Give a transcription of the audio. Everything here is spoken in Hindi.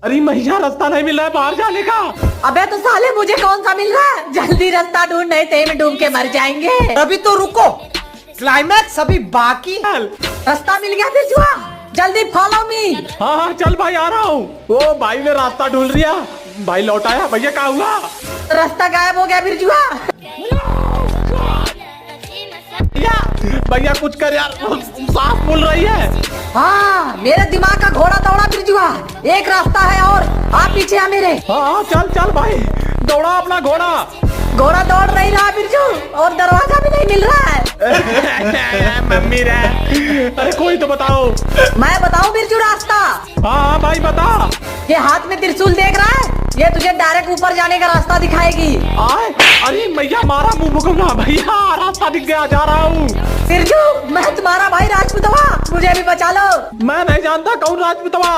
अरे मैया रास्ता नहीं मिल रहा है बाहर जाने का। अबे तो साले मुझे कौन सा मिल रहा है, जल्दी रास्ता ढूंढ नहीं ते में डूब के मर जाएंगे। अभी तो रुको, क्लाइमैक्स अभी बाकी। रास्ता मिल गया बिरजुआ, जल्दी फॉलो मी। हाँ हाँ चल भाई आ रहा हूँ। ओ भाई ने रास्ता ढूंढ लिया, भाई लौट आया। भैया क्या हुआ? रास्ता गायब हो गया बिरजुआ। भैया कुछ कर यार, सांस फूल रही है। हाँ मेरे दिमाग का घोड़ा दौड़ा बिरजुआ, एक रास्ता है और आप पीछे आ मेरे। हाँ चल चल भाई, दौड़ा अपना घोड़ा। घोड़ा दौड़ नहीं रहा बिरजू, और दरवाजा भी नहीं मिल रहा है। मम्मी रे, अरे कोई तो बताओ। मैं बताऊं बिरजू रास्ता? हाँ भाई बता। ये हाथ में त्रिशूल देख रहा है, ये तुझे डायरेक्ट ऊपर जाने का रास्ता दिखाएगी। आए, अरे मैया मारा मुंह भूखूंगा। भैया रास्ता दिख गया, जा रहा हूँ। बिरजू मैं तुम्हारा भाई राजपूतवा, मुझे भी बचा लो। मैं नहीं जानता कौन राजपूतवा।